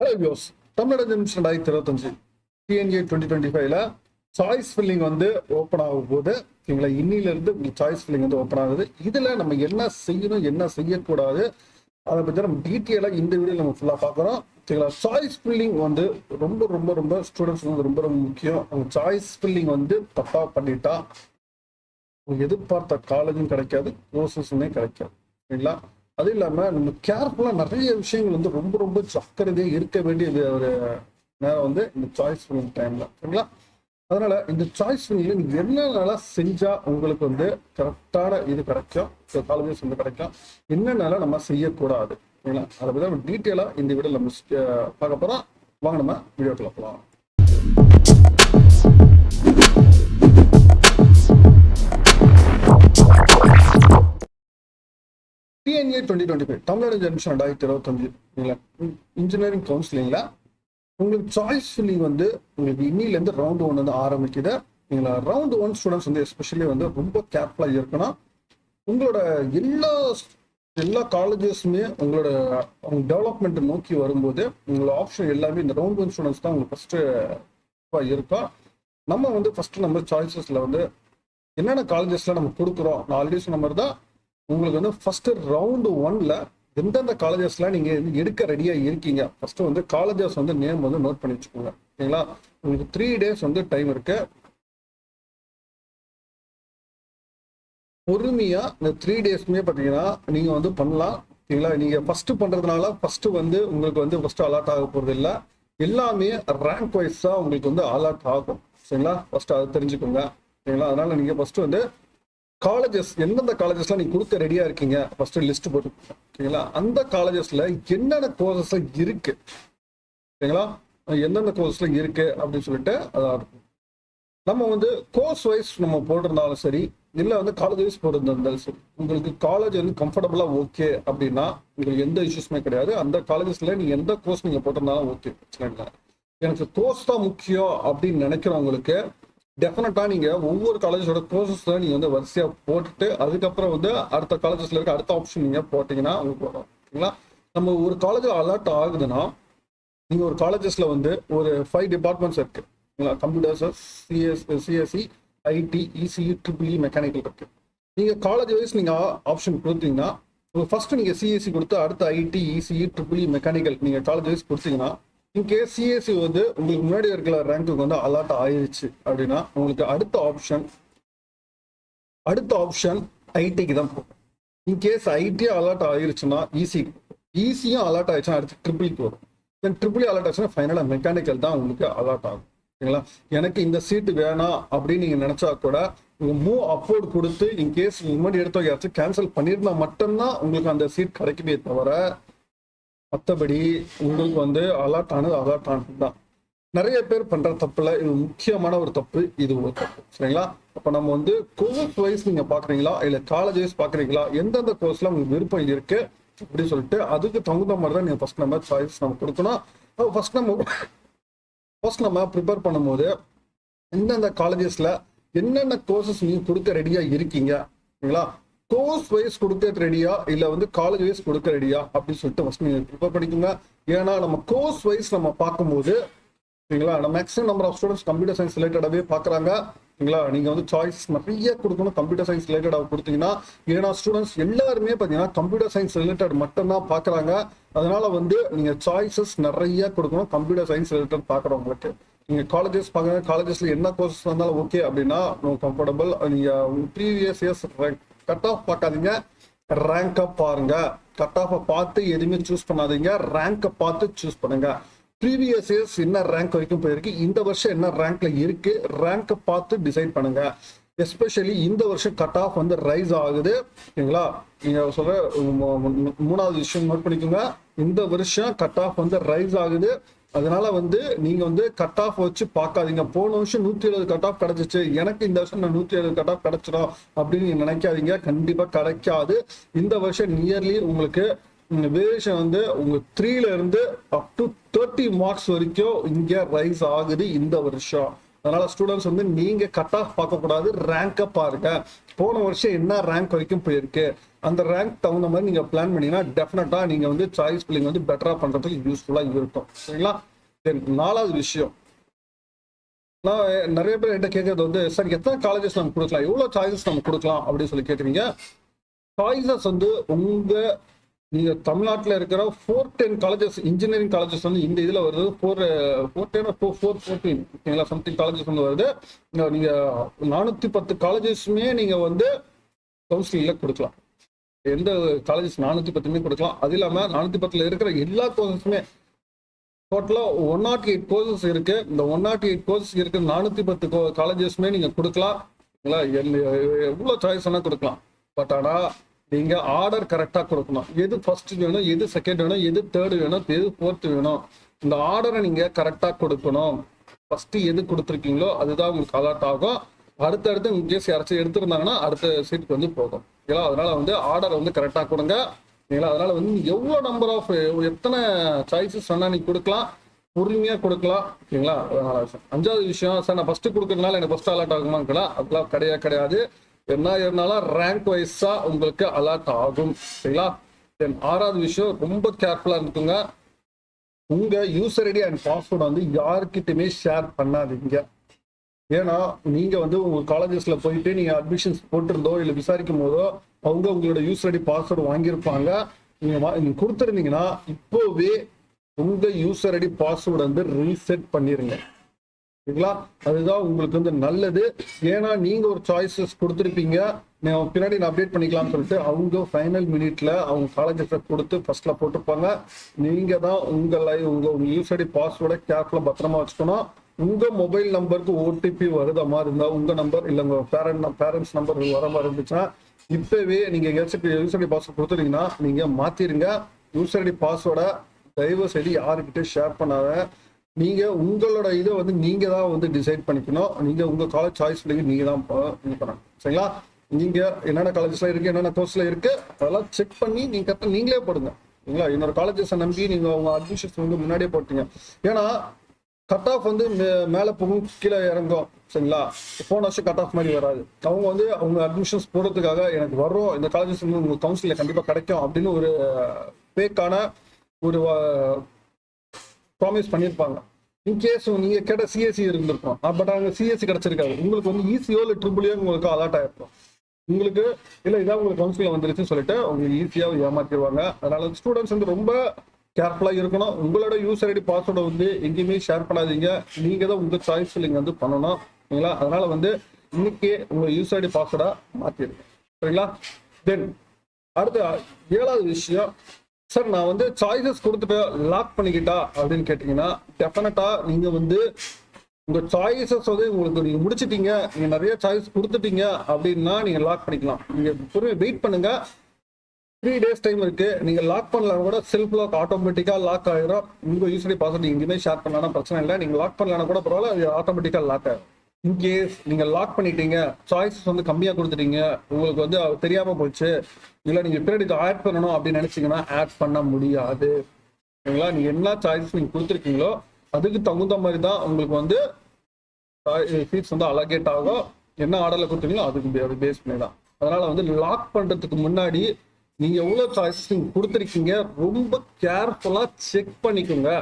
Hello views, தமிழக generation 2025 DNA 2025ல choice filling வந்து open ஆகும் போது எங்களை இன்னிலிருந்து சாய்ஸ் ஃபில்லிங் வந்து ஓப்பன் ஆகுது. இதுல நம்ம என்ன செய்யணும், என்ன செய்யக்கூடாது, அதை பற்றி நம்ம டீட்டெயிலாக இந்த வீடியோ நம்ம ஃபுல்லாக பார்க்குறோம். சரிங்களா? சாய்ஸ் ஃபில்லிங் வந்து ரொம்ப ரொம்ப ரொம்ப ஸ்டூடெண்ட்ஸ் வந்து ரொம்ப ரொம்ப முக்கியம். அவங்க சாய்ஸ் ஃபில்லிங் வந்து தப்பாக பண்ணிட்டா எதிர்பார்த்த காலேஜும் கிடைக்காது, கோர்சஸுமே கிடைக்காது. சரிங்களா? அது இல்லாமல் நம்ம கேர்ஃபுல்லாக நிறைய விஷயங்கள் வந்து ரொம்ப ரொம்ப ஜாக்கிரதையாக இருக்க வேண்டிய ஒரு நேரம் வந்து இந்த சாய்ஸ் ஃபில்லிங் டைம்ல. சரிங்களா? அதனால இந்த சாய்ஸ் ஃபில்லிங்ல நீங்க என்னென்னலாம் செஞ்சா உங்களுக்கு வந்து கரெக்டான இது கிடைக்கும், காலேஜஸ் வந்து கிடைக்கும், என்னென்னால நம்ம செய்யக்கூடாது. சரிங்களா? அதை பற்றி நம்ம டீட்டெயிலாக இந்த வீடியோ நம்ம பார்க்க போகிறோம். வாங்க நம்ம வீடியோக்குள்ள போகலாம். டிஎன்ஏ 2025 தமிழ்நாடு ஜென்ரேஷன் 2025 இன்ஜினியரிங் கவுன்சிலிங்ல உங்களுக்கு சாய்ஸ் ஃபில்லிங் வந்து உங்களுக்கு இன்னிலேருந்து ரவுண்ட் 1 வந்து ஆரம்பிக்குது. நீங்களா ரவுண்ட் 1 ஸ்டூடெண்ட்ஸ் வந்து எஸ்பெஷலி வந்து ரொம்ப கேர்ஃபுல்லாக இருக்கணும். உங்களோட எல்லா காலேஜஸுமே உங்களோட டெவலப்மெண்ட் நோக்கி வரும்போது உங்களோட ஆப்ஷன் எல்லாமே இந்த ரவுண்ட் 1 ஸ்டூடெண்ட்ஸ் தான் உங்களுக்கு ஃபர்ஸ்ட் இருக்கும். நம்ம வந்து ஃபர்ஸ்ட் நம்ம சாய்ஸஸ்ல வந்து என்னென்ன காலேஜஸ்ல நம்ம கொடுக்குறோம், நான் ஆல்ரெடி சொன்ன மாதிரி தான் உங்களுக்கு வந்து ஃபர்ஸ்ட் ரவுண்ட் 1ல எந்தெந்த காலேஜஸ்லாம் நீங்க எடுக்க ரெடியா இருக்கீங்க, ஃபர்ஸ்ட் வந்து காலேஜஸ் வந்து நேம் வந்து நோட் பண்ணி வச்சுக்கோங்க. சரிங்களா? உங்களுக்கு 3 days வந்து டைம் இருக்கு. பொறுமையா இந்த 3 daysமே பாத்தீங்கன்னா நீங்க வந்து பண்ணலாம். சரிங்களா? நீங்க ஃபர்ஸ்ட் பண்றதுனால ஃபர்ஸ்ட் வந்து உங்களுக்கு வந்து ஃபர்ஸ்ட் அலர்ட் ஆக போறது இல்லை, எல்லாமே ரேங்க் வைஸ் தான் உங்களுக்கு வந்து அலர்ட் ஆகும். சரிங்களா? ஃபர்ஸ்ட் அதை தெரிஞ்சுக்கோங்க. சரிங்களா? அதனால நீங்க ஃபர்ஸ்ட் வந்து காலேஜஸ் எந்தெந்த காலேஜஸ்லாம் நீங்க கொடுக்க ரெடியா இருக்கீங்க ஃபர்ஸ்ட் லிஸ்ட் போட்டு. சரிங்களா? அந்த காலேஜஸ்ல என்னென்ன கோர்சஸ் இருக்கு, சரிங்களா, எந்தெந்த கோர்ஸ்ல இருக்கு அப்படின்னு சொல்லிட்டு அதான் நம்ம வந்து கோர்ஸ் வைஸ் நம்ம போட்டிருந்தாலும் சரி, இல்லை வந்து காலேஜ் வைஸ் போட்டிருந்தாலும் சரி, உங்களுக்கு காலேஜ் வந்து கம்ஃபர்டபுளா ஓகே அப்படின்னா உங்களுக்கு எந்த இஷ்யூஸுமே கிடையாது. அந்த காலேஜஸ்ல நீங்க எந்த கோர்ஸ் நீங்க போட்டிருந்தாலும் ஓகே, பிரச்சனை இல்லை. எனக்கு கோர்ஸ் தான் முக்கியம் அப்படின்னு நினைக்கிறவங்களுக்கு டெஃபினட்டா நீங்க ஒவ்வொரு காலேஜோட கோர்சஸ்ல நீங்க வந்து வரிசையா போட்டுட்டு அதுக்கப்புறம் வந்து அடுத்த காலேஜஸ்ல இருக்க அடுத்த ஆப்ஷன் நீங்க போட்டீங்கன்னா உங்களுக்கு வரும். சரிங்களா? நம்ம ஒரு காலேஜ் அலர்ட் ஆகுதுன்னா நீங்க ஒரு காலேஜஸ்ல வந்து ஒரு 5 டிபார்ட்மெண்ட்ஸ் இருக்கு. Computers, CSC, IT, ECE, triple E, mechanical இருக்கு. நீங்க காலேஜ் வைஸ் நீங்க ஆப்ஷன் கொடுத்தீங்கன்னா ஃபர்ஸ்ட் நீங்க சிஎஸ்சி கொடுத்து அடுத்த ஐடி, இசிஇ, ட்ரிபிள்இ, மெக்கானிக்கல் நீங்க காலேஜ் வைஸ் கொடுத்தீங்கன்னா இன்கேஸ் சிஎஸ்சி வந்து உங்களுக்கு முன்னாடி இருக்கிற ரேங்க்குக்கு வந்து அலர்ட் ஆயிடுச்சு அப்படின்னா உங்களுக்கு அடுத்த ஆப்ஷன் ஐடிக்கு தான் போகும். இன்கேஸ் ஐடி அலர்ட் ஆயிருச்சுன்னா ஈஸியும் அலர்ட் ஆயிடுச்சுன்னா அடுத்து ட்ரிபிள்க்கு வரும். தென் ட்ரிபிள் அலர்ட் ஆச்சுன்னா ஃபைனலாக மெக்கானிக்கல் தான் உங்களுக்கு அலர்ட் ஆகும். சரிங்களா? எனக்கு இந்த சீட்டு வேணாம் அப்படின்னு நீங்க நினைச்சா கூட மூவ் அப்வோர்ட் கொடுத்து இன்கேஸ் முன்னாடி எடுத்தவங்க யாராச்சும் கேன்சல் பண்ணியிருந்தா மட்டும்தான் உங்களுக்கு அந்த சீட் கிடைக்குமே தவிர மற்றபடி உங்களுக்கு வந்து அலர்ட் ஆனது தான். நிறைய பேர் பண்ற தப்புல இது முக்கியமான ஒரு தப்பு, இது ஒரு தப்பு. சரிங்களா? அப்ப நம்ம வந்து கோர்ஸ் வைஸ் நீங்க பாக்குறீங்களா இல்ல காலேஜ் வைஸ் பாக்குறீங்களா, எந்தெந்த கோர்ஸ்ல உங்களுக்கு விருப்பம் இருக்கு அப்படின்னு சொல்லிட்டு அதுக்கு தகுந்த மாதிரி தான் நீங்க ஃபர்ஸ்ட் நம்ம சாய்ஸ் நம்ம கொடுக்கணும். ஃபர்ஸ்ட் நம்ம ப்ரிப்பேர் பண்ணும்போது எந்தெந்த காலேஜஸ்ல என்னென்ன கோர்சஸ் நீங்க கொடுக்க ரெடியா இருக்கீங்க, சரிங்களா, கோர்ஸ் வைஸ் கொடுக்க ரெடியா இல்ல வந்து காலேஜ் வைஸ் கொடுக்க ரெடியா அப்படின்னு சொல்லிட்டு ஃபர்ஸ்ட் நீங்க ப்ரிப்பேர் பண்ணிக்கோங்க. ஏன்னா நம்ம கோர்ஸ் வைஸ் நம்ம பார்க்கும்போது சரிங்களா, நம்ம maximum number of students computer science ரிலேட்டடாகவே பார்க்குறாங்க. சரிங்களா? நீங்க வந்து சாய்ஸ் நிறைய கொடுக்கணும் கம்ப்யூட்டர் சயின்ஸ் ரிலேட்டடாக கொடுத்தீங்கன்னா, ஏன்னா ஸ்டூடெண்ட்ஸ் எல்லாருமே பார்த்தீங்கன்னா கம்ப்யூட்டர் சயின்ஸ் ரிலேட்டட் மட்டும்தான் பார்க்குறாங்க. அதனால வந்து நீங்க சாய்ஸஸ் நிறைய கொடுக்கணும் கம்ப்யூட்டர் சயின்ஸ் ரிலேட்டட் பார்க்குறவங்களுக்கு. நீங்க காலேஜஸ் பார்க்குற காலேஜஸ்ல என்ன கோர்சஸ் வந்தாலும் ஓகே அப்படின்னா கம்ஃபர்டபுள். நீங்க ப்ரீவியஸ் இயர்ஸ் கட் ஆஃப் பார்க்காதீங்க, ரேங்கை பாருங்க. கட் ஆஃபை பார்த்து எதுவுமே சூஸ் பண்ணாதீங்க, ரேங்கை பார்த்து சூஸ் பண்ணுங்க. ப்ரீவியஸ் இயர்ஸ் என்ன ரேங்க் வரைக்கும் போயிருக்கு, இந்த வருஷம் என்ன ரேங்க்ல இருக்கு, ரேங்கை பார்த்து டிசைட் பண்ணுங்க. எஸ்பெஷலி இந்த வருஷம் கட் ஆஃப் வந்து ரைஸ் ஆகுது. சரிங்களா? நீங்க சொல்ற 3வது விஷயம் நோட் பண்ணிக்கோங்க. இந்த வருஷம் கட் ஆஃப் வந்து ரைஸ் ஆகுது. அதனால வந்து நீங்க வந்து கட் ஆஃப் வச்சு பார்க்காதீங்க. போன வருஷம் 170 கட் ஆஃப் கிடைச்சிச்சு, எனக்கு இந்த வருஷம் 170 கட் ஆஃப் கிடைச்சிடும் அப்படின்னு நீங்க நினைக்காதீங்க. கண்டிப்பா கிடைக்காது. இந்த வருஷம் நியர்லி உங்களுக்கு வேரியேஷன் வந்து உங்க 3ல இருந்து அப் டு 30 மார்க்ஸ் வரைக்கும் இங்க ரைஸ் ஆகுது இந்த வருஷம். அதனால ஸ்டூடெண்ட்ஸ் வந்து நீங்க கட் ஆஃப் பார்க்க கூடாது, ரேங்கை பாருங்க. போன வருஷம் என்ன ரேங்க் வரைக்கும் போயிருக்கு, அந்த ரேங்க் தகுந்த மாதிரி நீங்க பிளான் பண்ணீங்கன்னா டெஃபினட்டா நீங்க வந்து சாய்ஸ் ஃபில்லிங் வந்து பெட்டரா பண்றதுக்கு யூஸ்ஃபுல்லா இருக்கும். சரிங்களா? தென் 4வது விஷயம், நான் நிறைய பேர் என்கிட்ட கேட்கறது வந்து, சார் எத்தனை காலேஜஸ் நம்ம கொடுக்கலாம், எவ்வளவு சாய்ஸஸ் நம்ம கொடுக்கலாம் அப்படின்னு சொல்லி கேட்குறீங்க. சாய்ஸஸ் வந்து நீங்க தமிழ்நாட்டில் இருக்கிற 410 காலேஜஸ், இன்ஜினியரிங் காலேஜஸ் வந்து இந்த இதுல வருது. 414 ஓகேங்களா, சம்திங் காலேஜஸ் வந்து வருது. நீங்க 410 காலேஜஸ்மே நீங்க வந்து கவுன்சிலிங்ல கொடுக்கலாம். எந்த காலேஜஸ் 410மே கொடுக்கலாம். அது இல்லாம 410ல இருக்கிற எல்லா கோர்சஸுமே டோட்டலா 108 கோர்சஸ் இருக்கு. இந்த 108 கோர்சஸ் இருக்கு 410 காலேஜஸ்மே நீங்க கொடுக்கலாம். எவ்வளவு சாய்ஸ் வேணா கொடுக்கலாம். பட் ஆனா நீங்க ஆர்டர் கரெக்டா கொடுக்கணும். எது ஃபர்ஸ்ட் வேணும், எது செகண்ட் வேணும், எது தேர்ட் வேணும், எது ஃபோர்த் வேணும், இந்த ஆர்டரை நீங்க கரெக்டா கொடுக்கணும். ஃபர்ஸ்ட் எது கொடுத்துருக்கீங்களோ அதுதான் உங்களுக்கு அலாட் ஆகும். அடுத்தடுத்து இன்கேஸ் யாராச்சும் எடுத்திருந்தாங்கன்னா அடுத்த சீட்டுக்கு வந்து போகும். ஓகேங்களா? அதனால வந்து ஆர்டரை வந்து கரெக்டா கொடுங்க. ஓகேங்களா? அதனால வந்து எவ்வளவு நம்பர் ஆஃப் எத்தனை சாய்ஸஸ் வேணா நீங்க கொடுக்கலாம், பொறுமையா கொடுக்கலாம். ஓகேங்களா? 5வது விஷயம், சார் நான் ஃபர்ஸ்ட் கொடுக்கறதுனால எனக்கு ஃபர்ஸ்ட் அலாட் ஆகுமாங்களா? அதெல்லாம் கிடையாது. என்ன இருந்தாலும் ரேங்க் வைஸா உங்களுக்கு அலர்ட் ஆகும். சரிங்களா? தென் 6வது விஷயம், ரொம்ப கேர்ஃபுல்லா இருக்குங்க. உங்க யூசர் ஐடி அண்ட் பாஸ்வேர்டு வந்து யாருக்கிட்டுமே ஷேர் பண்ணாதீங்க. ஏன்னா நீங்க வந்து உங்க காலேஜஸ்ல போயிட்டு நீங்க அட்மிஷன்ஸ் போட்டிருந்தோ இல்ல விசாரிக்கும் போதோ அவங்க உங்களோட யூசர் ஐடி பாஸ்வேர்டு வாங்கியிருப்பாங்க. நீங்க கொடுத்துருந்தீங்கன்னா இப்போவே உங்க யூசர் ஐடி பாஸ்வேர்டு வந்து ரீசெட் பண்ணிருங்க. சரிங்களா? அதுதான் உங்களுக்கு வந்து நல்லது. ஏன்னா நீங்க ஒரு சாய்ஸஸ் கொடுத்துருப்பீங்க, பின்னாடி நான் அப்டேட் பண்ணிக்கலாம்னு சொல்லிட்டு அவங்க ஃபைனல் மினிட்ல அவங்க காலேஜஸ் கொடுத்து ஃபர்ஸ்ட்ல போட்டிருப்பாங்க. நீங்க தான் உங்க யூசர் ஐடி பாஸ்வேர்டை கேர்ஃபுல்லா பத்திரமா வச்சுக்கணும். உங்க மொபைல் நம்பருக்கு ஓடிபி வருத மாதிரி இருந்தா, உங்க நம்பர் இல்ல உங்க பேரண்ட்ஸ் நம்பர் வர மாதிரி இருந்துச்சுன்னா இப்பவே நீங்க யூசர் ஐடி பாஸ்வேர்ட் கொடுத்துட்டீங்கன்னா நீங்க மாத்திருங்க. யூசர் ஐடி பாஸ்வேர்டை தயவு செய்து யாருக்கிட்ட ஷேர் பண்ணாத. நீங்க உங்களோட இதை வந்து நீங்க தான் வந்து டிசைட் பண்ணிக்கணும். நீங்க உங்க காலேஜ் சாய்ஸ் நீங்க தான் பண்ணணும். சரிங்களா? நீங்க என்னென்ன காலேஜஸ்ல இருக்கு, என்னென்ன கோர்ஸ்ல இருக்கு அதெல்லாம் செக் பண்ணி நீங்க கரெக்டா நீங்களே போடுங்க. சரிங்களா? இன்னொரு காலேஜஸ் நம்பி நீங்க உங்க அட்மிஷன்ஸ் வந்து முன்னாடியே போட்டீங்க. ஏன்னா கட் ஆஃப் வந்து மேல போகும், கீழே இறங்கும். சரிங்களா? போன வருஷம் கட் ஆஃப் மாதிரி வராது. அவங்க வந்து அவங்க அட்மிஷன்ஸ் போடுறதுக்காக எனக்கு வரும், இந்த காலேஜஸ் வந்து உங்க கவுன்சிலில் கண்டிப்பா கிடைக்கும் அப்படின்னு ஒரு ஃபேக்கான ஒரு ப்ராமிஸ் பண்ணியிருப்பாங்க. இன்கேஸ் நீங்க கேட்ட சிஎஸ்சி இருந்திருக்கும், பட் அங்கே சிஎஸ்சி கிடைச்சிருக்காது. உங்களுக்கு வந்து ஈஸியோ இல்லை ட்ரிபிளியோ உங்களுக்கு அலாட் ஆயிருக்கும். உங்களுக்கு இல்லை இதான் உங்களுக்கு கவுன்சிலில் வந்துருச்சுன்னு சொல்லிட்டு உங்களுக்கு ஈஸியாக ஏமாத்திடுவாங்க. அதனால ஸ்டூடெண்ட்ஸ் வந்து ரொம்ப கேர்ஃபுல்லா இருக்கணும். உங்களோட யூசர் ஐடி பாஸ்வேர்டை வந்து எங்கேயுமே ஷேர் பண்ணாதீங்க. நீங்க தான் உங்க சாய்ஸ் ஃபில்லிங் வந்து பண்ணணும். சரிங்களா? அதனால வந்து இன்னைக்கு உங்க யூசர் ஐடி பாஸ்வேர்டா மாத்திருங்க. சரிங்களா? தென் அடுத்த 7வது விஷயம், சார் நான் வந்து சாய்ஸஸ் கொடுத்துட்டு லாக் பண்ணிக்கிட்டா அப்படின்னு கேட்டீங்கன்னா டெஃபினட்டா நீங்க வந்து உங்க சாய்ஸஸ் வந்து உங்களுக்கு நீங்க முடிச்சிட்டீங்க, நீங்க நிறைய சாய்ஸ் கொடுத்துட்டீங்க அப்படின்னா நீங்க லாக் பண்ணிக்கலாம். நீங்க வெயிட் பண்ணுங்க. 3 days டைம் இருக்கு. நீங்க லாக் பண்ணலாம் கூட செல்ஃப் லாக் ஆட்டோமேட்டிக்கா லாக் ஆயிரும். உங்க யூசர் ஐடி பாஸ்வேர்ட் எங்கேயுமே ஷேர் பண்ணலாம் பிரச்சனை இல்லை. நீங்க லாக் பண்ணலாம் கூட பரவாயில்ல, அது ஆட்டோமேட்டிக்கா லாக் ஆயிரும். இன்கேஸ் நீங்க லாக் பண்ணிட்டீங்க, சாய்ஸஸ் வந்து கம்மியா கொடுத்துட்டீங்க, உங்களுக்கு வந்து தெரியாம போச்சு, இல்ல நீங்க பின்னாடி ஆட் பண்ணணும் அப்படின்னு நினைச்சீங்கன்னா ஆட் பண்ண முடியாது. சரிங்களா? நீங்க என்ன சாய்ஸஸ் நீங்க கொடுத்துருக்கீங்களோ அதுக்கு தகுந்த மாதிரி தான் உங்களுக்கு வந்து சீட்ஸ் வந்து அலோகேட் ஆகும். என்ன ஆர்டர்ல கொடுத்தீங்களோ அதுக்கு பேஸ் பண்ணி தான். அதனால வந்து லாக் பண்றதுக்கு முன்னாடி நீங்க எவ்வளவு சாய்ஸஸ் நீங்க கொடுத்துருக்கீங்க ரொம்ப கேர்ஃபுல்லா செக் பண்ணிக்கோங்க.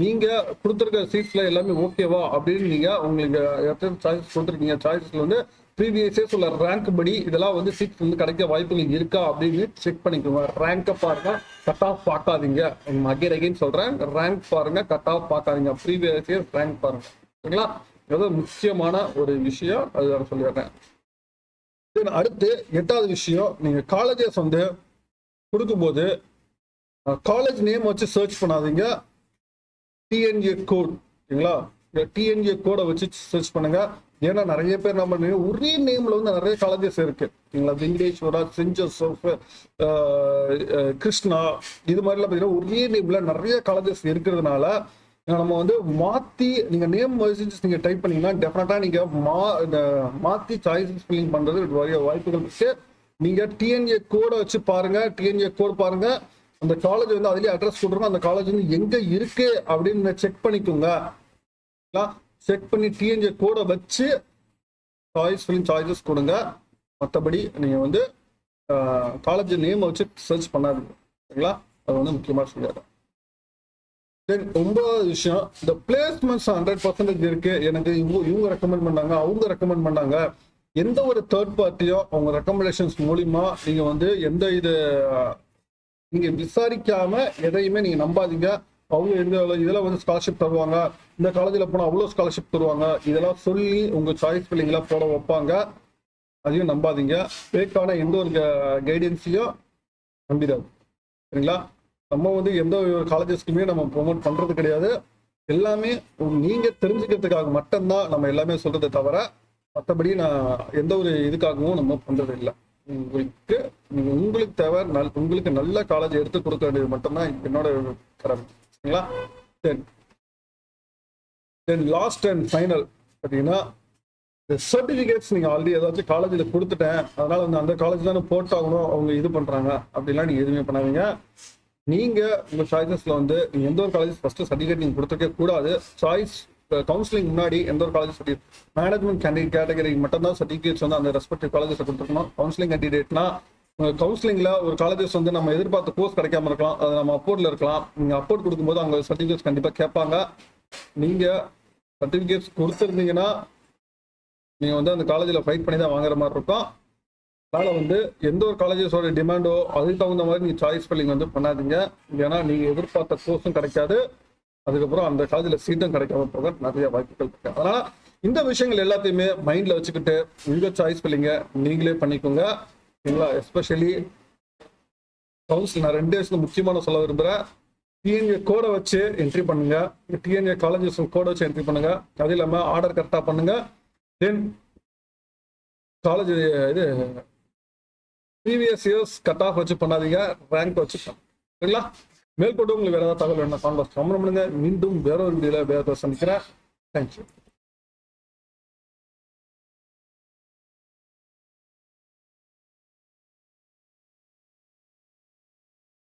நீங்க கொடுத்துருக்க சீட்ஸ்ல எல்லாமே ஓகேவா அப்படின்னு நீங்க உங்களுக்கு எத்தனை சாய்ஸஸ் கொடுத்துருக்கீங்க, சாய்ஸஸ்ல வந்து ப்ரீவியஸே சொல்ல ரேங்க் படி இதெல்லாம் வந்து சீட்ஸ் வந்து கிடைக்க வாய்ப்புகள் இருக்கா அப்படின்னு செக் பண்ணிக்கோங்க. ரேங்கை பாருங்க, கட் ஆஃப் பார்க்காதீங்க. அகைன் சொல்றேன், ரேங்க் பாருங்க, கட் ஆஃப் பார்க்காதீங்க. ப்ரீவியஸ் இயர் ரேங்க் பாருங்க. சரிங்களா? இது முக்கியமான ஒரு விஷயம், அது சொல்லிடுறேன். அடுத்து 8வது விஷயம், நீங்க காலேஜஸ் வந்து கொடுக்கும்போது காலேஜ் நேம் வச்சு சர்ச் பண்ணாதீங்க. டிஎன்ஏ கோட், சரிங்களா? டிஎன்ஏ கோடை வச்சு சர்ச் பண்ணுங்க. ஏன்னா நிறைய பேர் நம்ம ஒரே நேம்ல வந்து நிறைய காலேஜஸ் இருக்கு. சரிங்களா? வெங்கடேஸ்வரா, சென்ட் ஜோசப், கிருஷ்ணா, இது மாதிரிலாம் பார்த்தீங்கன்னா ஒரே நேம்ல நிறைய காலேஜஸ் இருக்கிறதுனால நம்ம வந்து மாத்தி நீங்க நேம் வச்சு நீங்க டைப் பண்ணீங்கன்னா டெஃபினட்டா நீங்க மாத்தி சாய்ஸஸ் ஃபில்லிங் பண்றது நிறைய வாய்ப்புகள் இருக்கு. நீங்க டிஎன்ஏ கோடை வச்சு பாருங்க. டிஎன்ஏ கோட் பாருங்க, அந்த காலேஜ் வந்து அதுலயே அட்ரஸ் கொடுத்துருங்க. அந்த காலேஜ் வந்து எங்க இருக்கு அப்படின்னு செக் பண்ணிக்கோங்க. செக் பண்ணி டிஎன்ஏ கோடை வச்சு சாய்ஸ் ஃபில்லிங் சாய்ஸஸ் கொடுங்க. மற்றபடி நீங்க வந்து காலேஜ் நேம் வச்சு சர்ச் பண்ணாதீங்க. சரிங்களா? அது வந்து முக்கியமாக சொல்லிடுறேன். தென் 9வது விஷயம், இந்த பிளேஸ்மெண்ட்ஸ் 100% இருக்கு. எனக்கு இவங்க ரெக்கமெண்ட் பண்ணாங்க, அவங்க ரெக்கமெண்ட் பண்ணாங்க. எந்த ஒரு தேர்ட் பார்ட்டியோ அவங்க ரெக்கமெண்டேஷன்ஸ் மூலியமா நீங்க வந்து எந்த இது நீங்க விசாரிக்காம எதையுமே நீங்க நம்பாதீங்க. அவங்க இதெல்லாம் வந்து ஸ்காலர்ஷிப் தருவாங்க, இந்த காலேஜில் போனால் அவ்வளோ ஸ்காலர்ஷிப் தருவாங்க, இதெல்லாம் சொல்லி உங்க சாய்ஸ் பிள்ளைங்களா போட வைப்பாங்க. அதையும் நம்பாதீங்க. ஃபேக்கான எந்த ஒரு கைடன்ஸையும் நம்பிடாது. சரிங்களா? நம்ம வந்து எந்த ஒரு காலேஜஸ்க்குமே நம்ம ப்ரொமோட் பண்றது கிடையாது. எல்லாமே நீங்க தெரிஞ்சுக்கிறதுக்காக மட்டும்தான் நம்ம எல்லாமே சொல்றதை தவிர, மற்றபடி நான் எந்த ஒரு இதுக்காகவும் நம்ம பண்றது இல்லை. உங்களுக்கு தேவை உங்களுக்கு நல்ல காலேஜ் எடுத்து கொடுக்க வேண்டியது மட்டும்தான் என்னோட கடமை. சரிங்களா? தென் லாஸ்ட் அண்ட் ஃபைனல் பார்த்தீங்கன்னா, சர்டிஃபிகேட்ஸ் நீங்கள் ஆல்ரெடி ஏதாச்சும் காலேஜில் கொடுத்துட்டேன், அதனால வந்து அந்த காலேஜ் தானே போட்டாகணும், அவங்க இது பண்ணுறாங்க அப்படிலாம் நீங்கள் எதுவுமே பண்ணாதீங்க. நீங்கள் உங்கள் சாய்ஸஸில் வந்து நீங்கள் எந்த ஒரு காலேஜ் ஃபஸ்ட்டு சர்டிஃபிகேட் நீங்கள் கொடுத்துருக்க கூடாது. சாய்ஸ் கவுன்சிலிங் முன்னாடி எந்த ஒரு காலேஜ் மேனேஜ்மெண்ட் கேட்டகரிக்கு மட்டும்தான் சர்டிஃபிகேட்ஸ் வந்து அந்த ரெஸ்பெக்டிவ் காலேஜஸ் கொடுத்துருக்கணும். கவுன்சிலிங் கேண்டிடேட்னா கவுன்சிலிங்ல ஒரு காலேஜஸ் வந்து நம்ம எதிர்பார்த்த கோர்ஸ் கிடைக்காம இருக்கலாம், அது நம்ம அப்போர்ட்ல இருக்கலாம். நீங்க அப்போர்ட் கொடுக்கும்போது அவங்க சர்டிஃபிகேட்ஸ் கண்டிப்பா கேட்பாங்க. நீங்க சர்டிஃபிகேட்ஸ் கொடுத்துருந்தீங்கன்னா நீங்க வந்து அந்த காலேஜில் ஃபைட் பண்ணி தான் வாங்குற மாதிரி இருக்கும். அதனால வந்து எந்த ஒரு காலேஜஸோட டிமாண்டோ அதுக்கு தகுந்த மாதிரி நீங்க சாய்ஸ் ஃபில்லிங் வந்து பண்ணாதீங்க. ஏன்னா நீங்க எதிர்பார்த்த கோர்ஸும் கிடைக்காது, அதுக்கப்புறம் அந்த காலேஜில் சீட்டும் கிடைக்காம போக நிறைய வாய்ப்புகள் இருக்கு. அதனால இந்த விஷயங்கள் எல்லாத்தையுமே மைண்ட்ல வச்சுக்கிட்டு உங்க சாய்ஸ் ஃபில்லிங்க நீங்களே பண்ணிக்கோங்க. எஸ்பெஷலி கவுன்சில் நான் 2 விஷயம் முக்கியமான சொல்ல விரும்புகிறேன். டிஎன்ஏ கோடை வச்சு என்ட்ரி பண்ணுங்க. டிஎன்ஏ காலேஜஸ் கோடை வச்சு என்ட்ரி பண்ணுங்க. அது இல்லாமல் ஆர்டர் கரெக்டாக பண்ணுங்க. தென் காலேஜ் இது ப்ரீவியஸ் இயர்ஸ் கட் ஆஃப் வச்சு பண்ணாதீங்க, ரேங்க் வச்சு சரிங்களா? மேற்கொண்டு உங்களுக்கு வேற ஏதாவது தகவல் வேணும் கான்வர்ஸ் கமெண்ட் பண்ணுங்க. மீண்டும் வேற ஒரு வீடியோல வேற சந்திக்கிறேன். தேங்க்யூ.